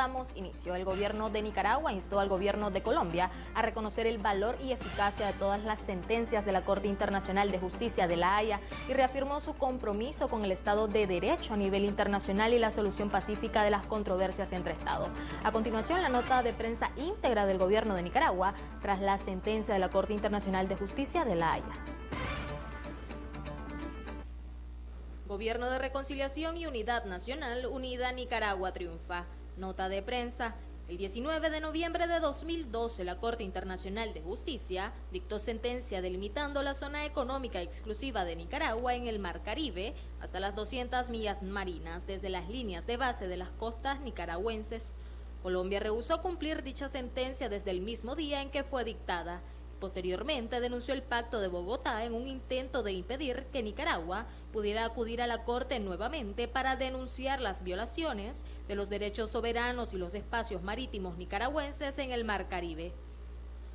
damos inicio. El gobierno de Nicaragua instó al gobierno de Colombia a reconocer el valor y eficacia de todas las sentencias de la Corte Internacional de Justicia de La Haya y reafirmó su compromiso con el Estado de Derecho a nivel internacional y la solución pacífica de las controversias entre Estados. A continuación, la nota de prensa íntegra del gobierno de Nicaragua tras la sentencia de la Corte Internacional de Justicia de La Haya. Gobierno de Reconciliación y Unidad Nacional, Unida Nicaragua triunfa. Nota de prensa. El 19 de noviembre de 2012, la Corte Internacional de Justicia dictó sentencia delimitando la zona económica exclusiva de Nicaragua en el Mar Caribe hasta las 200 millas marinas desde las líneas de base de las costas nicaragüenses. Colombia rehusó cumplir dicha sentencia desde el mismo día en que fue dictada. Posteriormente denunció el Pacto de Bogotá en un intento de impedir que Nicaragua pudiera acudir a la Corte nuevamente para denunciar las violaciones de los derechos soberanos y los espacios marítimos nicaragüenses en el Mar Caribe.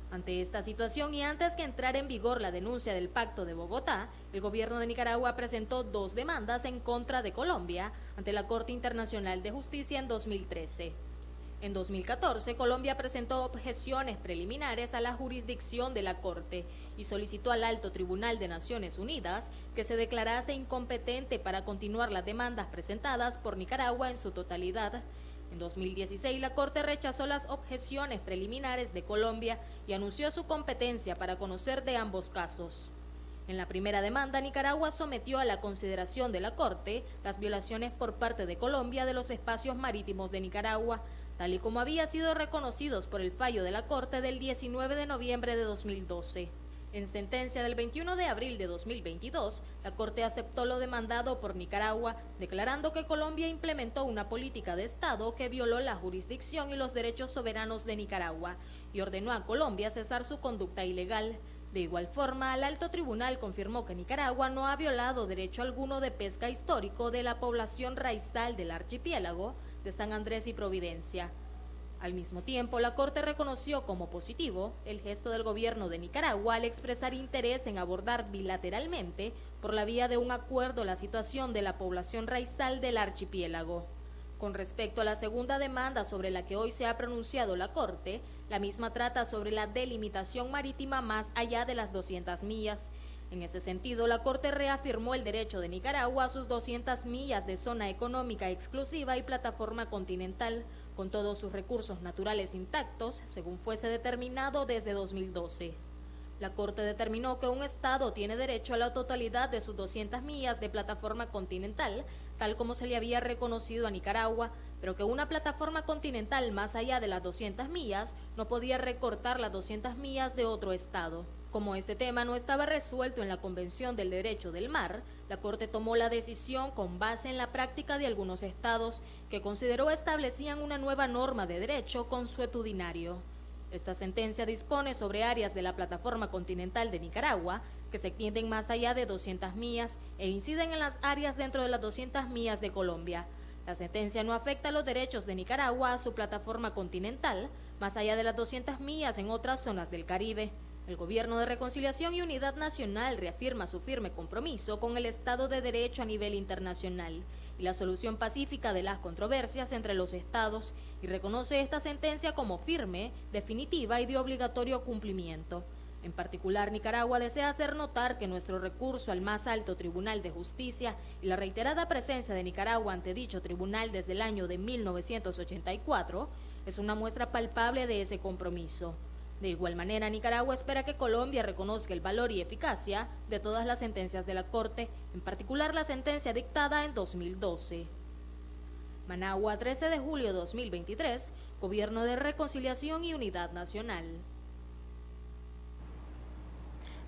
Ante esta situación y antes que entrara en vigor la denuncia del Pacto de Bogotá, el gobierno de Nicaragua presentó 2 demandas en contra de Colombia ante la Corte Internacional de Justicia en 2013. En 2014, Colombia presentó objeciones preliminares a la jurisdicción de la Corte y solicitó al Alto Tribunal de Naciones Unidas que se declarase incompetente para continuar las demandas presentadas por Nicaragua en su totalidad. En 2016, la Corte rechazó las objeciones preliminares de Colombia y anunció su competencia para conocer de ambos casos. En la primera demanda, Nicaragua sometió a la consideración de la Corte las violaciones por parte de Colombia de los espacios marítimos de Nicaragua, tal y como había sido reconocidos por el fallo de la Corte del 19 de noviembre de 2012. En sentencia del 21 de abril de 2022, la Corte aceptó lo demandado por Nicaragua, declarando que Colombia implementó una política de Estado que violó la jurisdicción y los derechos soberanos de Nicaragua y ordenó a Colombia cesar su conducta ilegal. De igual forma, el Alto Tribunal confirmó que Nicaragua no ha violado derecho alguno de pesca histórico de la población raizal del archipiélago de San Andrés y Providencia. Al mismo tiempo, la Corte reconoció como positivo el gesto del gobierno de Nicaragua al expresar interés en abordar bilateralmente, por la vía de un acuerdo, la situación de la población raizal del archipiélago. Con respecto a la segunda demanda sobre la que hoy se ha pronunciado la Corte, la misma trata sobre la delimitación marítima más allá de las 200 millas. En ese sentido, la Corte reafirmó el derecho de Nicaragua a sus 200 millas de zona económica exclusiva y plataforma continental, con todos sus recursos naturales intactos, según fuese determinado desde 2012. La Corte determinó que un Estado tiene derecho a la totalidad de sus 200 millas de plataforma continental, tal como se le había reconocido a Nicaragua, pero que una plataforma continental más allá de las 200 millas no podía recortar las 200 millas de otro Estado. Como este tema no estaba resuelto en la Convención del Derecho del Mar, la Corte tomó la decisión con base en la práctica de algunos estados que consideró establecían una nueva norma de derecho consuetudinario. Esta sentencia dispone sobre áreas de la plataforma continental de Nicaragua que se extienden más allá de 200 millas e inciden en las áreas dentro de las 200 millas de Colombia. La sentencia no afecta los derechos de Nicaragua a su plataforma continental, más allá de las 200 millas en otras zonas del Caribe. El Gobierno de Reconciliación y Unidad Nacional reafirma su firme compromiso con el Estado de Derecho a nivel internacional y la solución pacífica de las controversias entre los Estados y reconoce esta sentencia como firme, definitiva y de obligatorio cumplimiento. En particular, Nicaragua desea hacer notar que nuestro recurso al más alto Tribunal de Justicia y la reiterada presencia de Nicaragua ante dicho tribunal desde el año de 1984 es una muestra palpable de ese compromiso. De igual manera, Nicaragua espera que Colombia reconozca el valor y eficacia de todas las sentencias de la Corte, en particular la sentencia dictada en 2012. Managua, 13 de julio de 2023, Gobierno de Reconciliación y Unidad Nacional.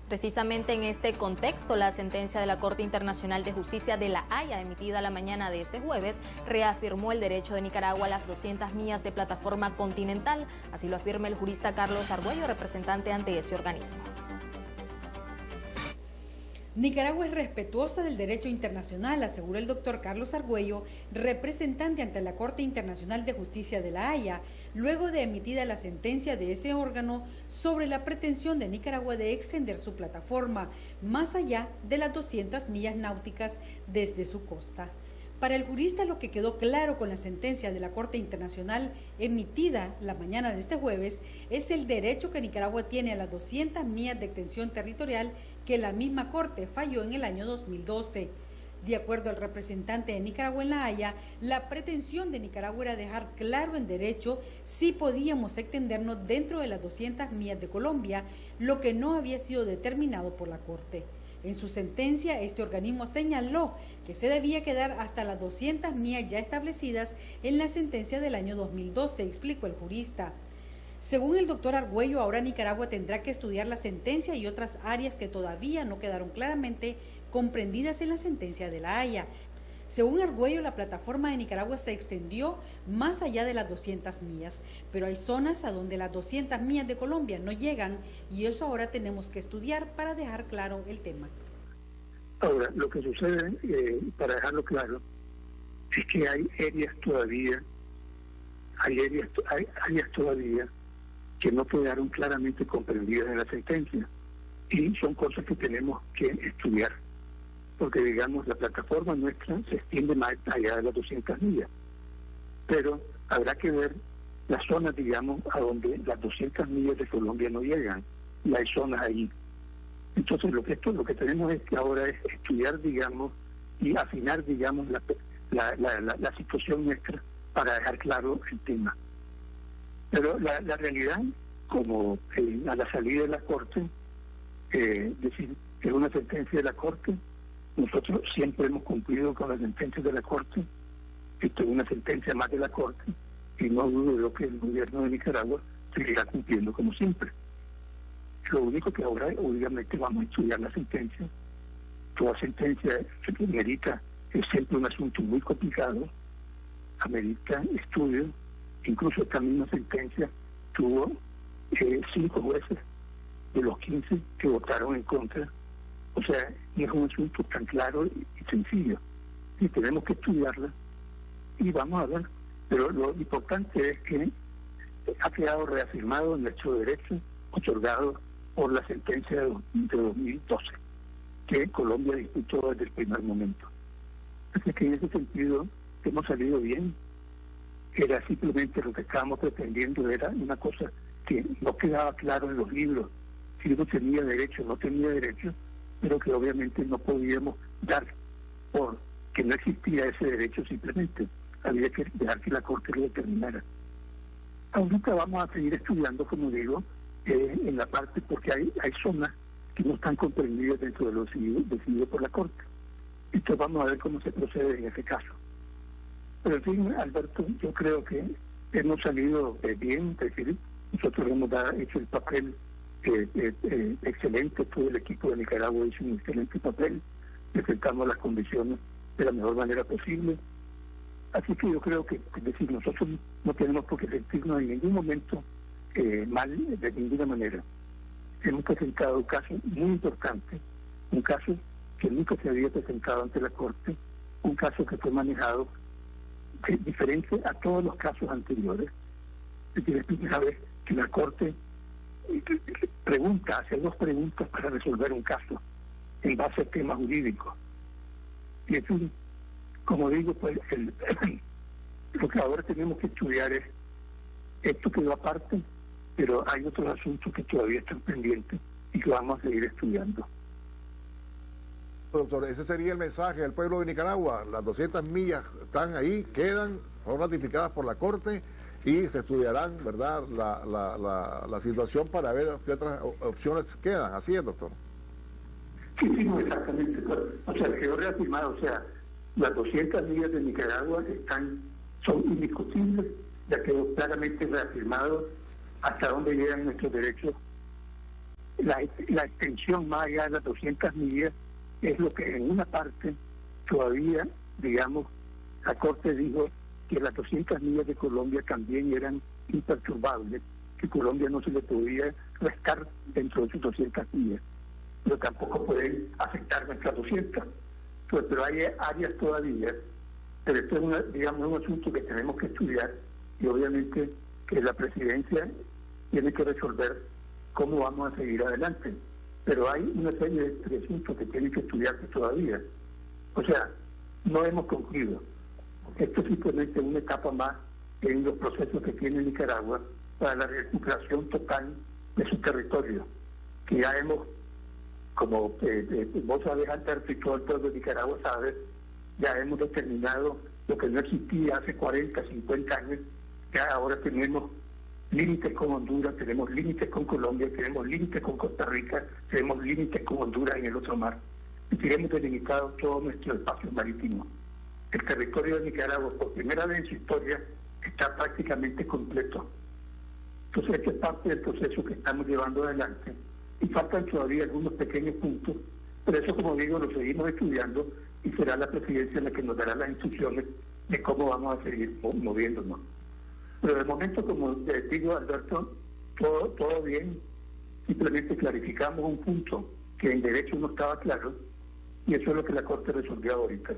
Precisamente en este contexto, la sentencia de la Corte Internacional de Justicia de La Haya, emitida la mañana de este jueves, reafirmó el derecho de Nicaragua a las 200 millas de plataforma continental. Así lo afirma el jurista Carlos Argüello, representante ante ese organismo. Nicaragua es respetuosa del derecho internacional, aseguró el doctor Carlos Argüello, representante ante la Corte Internacional de Justicia de La Haya, luego de emitida la sentencia de ese órgano sobre la pretensión de Nicaragua de extender su plataforma más allá de las 200 millas náuticas desde su costa. Para el jurista, lo que quedó claro con la sentencia de la Corte Internacional emitida la mañana de este jueves es el derecho que Nicaragua tiene a las 200 millas de extensión territorial que la misma Corte falló en el año 2012. De acuerdo al representante de Nicaragua en La Haya, la pretensión de Nicaragua era dejar claro en derecho si podíamos extendernos dentro de las 200 millas de Colombia, lo que no había sido determinado por la Corte. En su sentencia, este organismo señaló que se debía quedar hasta las 200 millas ya establecidas en la sentencia del año 2012, explicó el jurista. Según el doctor Argüello, ahora Nicaragua tendrá que estudiar la sentencia y otras áreas que todavía no quedaron claramente comprendidas en la sentencia de La Haya. Según Argüello, la plataforma de Nicaragua se extendió más allá de las 200 millas, pero hay zonas a donde las 200 millas de Colombia no llegan y eso ahora tenemos que estudiar para dejar claro el tema. Ahora, lo que sucede, para dejarlo claro, es que hay áreas todavía que no quedaron claramente comprendidas en la sentencia y son cosas que tenemos que estudiar. Porque, digamos, la plataforma nuestra se extiende más allá de las 200 millas. Pero habrá que ver las zonas, digamos, a donde las 200 millas de Colombia no llegan, y hay zonas ahí. Entonces, lo que tenemos es que ahora es estudiar, digamos, y afinar, digamos, la situación nuestra para dejar claro el tema. Pero la realidad, como a la salida de la Corte, decir, es una sentencia de la Corte. Nosotros siempre hemos cumplido con las sentencias de la Corte. Esto es una sentencia más de la Corte y no dudo yo que el gobierno de Nicaragua seguirá cumpliendo como siempre. Lo único que ahora, obviamente, vamos a estudiar la sentencia. Toda sentencia que merita es siempre un asunto muy complicado, amerita estudio. Incluso esta misma sentencia tuvo 5 jueces de los 15 que votaron en contra. O sea, no es un asunto tan claro y sencillo. Y tenemos que estudiarla y vamos a ver. Pero lo importante es que ha quedado reafirmado el hecho de derecho otorgado por la sentencia de 2012, que Colombia disputó desde el primer momento. Así que en ese sentido hemos salido bien. Era simplemente lo que estábamos pretendiendo, era una cosa que no quedaba claro en los libros, si uno tenía derecho o no tenía derecho, pero que obviamente no podíamos dar por que no existía ese derecho, simplemente había que dejar que la Corte lo determinara. Ahorita vamos a seguir estudiando, como digo, en la parte, porque hay zonas que no están comprendidas dentro de lo decidido por la Corte. Entonces vamos a ver cómo se procede en ese caso. Pero en fin, Alberto, yo creo que hemos salido bien, es decir, nosotros hemos hecho el papel excelente, todo el equipo de Nicaragua hizo un excelente papel, presentamos las condiciones de la mejor manera posible. Así que yo creo que, es decir, nosotros no tenemos por qué sentirnos en ningún momento mal de ninguna manera. Hemos presentado un caso muy importante, un caso que nunca se había presentado ante la Corte, un caso que fue manejado diferente a todos los casos anteriores. Es la primera vez que la Corte hace 2 preguntas para resolver un caso en base a temas jurídicos. Y eso, como digo, pues lo que ahora tenemos que estudiar es, esto quedó aparte, pero hay otros asuntos que todavía están pendientes y que vamos a seguir estudiando. Doctor, ese sería el mensaje del pueblo de Nicaragua. Las 200 millas están ahí, quedan, son ratificadas por la Corte y se estudiarán, ¿verdad?, la situación para ver qué otras opciones quedan. Así es, doctor. Sí, no, exactamente. O sea, quedó reafirmado. O sea, las 200 millas de Nicaragua son indiscutibles, ya quedó claramente reafirmado hasta dónde llegan nuestros derechos. La extensión más allá de las 200 millas es lo que en una parte todavía, digamos, la Corte dijo que las 200 millas de Colombia también eran imperturbables, que Colombia no se le podía restar dentro de sus 200 millas, pero tampoco pueden afectar nuestras 200. Pues, pero hay áreas todavía, pero esto es digamos, un asunto que tenemos que estudiar y obviamente que la presidencia tiene que resolver cómo vamos a seguir adelante. Pero hay una serie de asuntos que tienen que estudiarse todavía. O sea, no hemos concluido. Esto es simplemente una etapa más en los procesos que tiene Nicaragua para la recuperación total de su territorio, que ya hemos, como vos sabés, Alberto, y todo el pueblo de Nicaragua sabe, ya hemos determinado lo que no existía hace 40, 50 años. Ya ahora tenemos límites con Honduras, tenemos límites con Colombia, tenemos límites con Costa Rica, tenemos límites con Honduras en el otro mar, y tenemos delimitado todo nuestro espacio marítimo. El territorio de Nicaragua, por primera vez en su historia, está prácticamente completo. Entonces, esta es parte del proceso que estamos llevando adelante, y faltan todavía algunos pequeños puntos, pero eso, como digo, lo seguimos estudiando, y será la presidencia la que nos dará las instrucciones de cómo vamos a seguir moviéndonos. Pero de momento, como te digo, Alberto, todo bien. Simplemente clarificamos un punto que en derecho no estaba claro, y eso es lo que la Corte resolvió ahorita.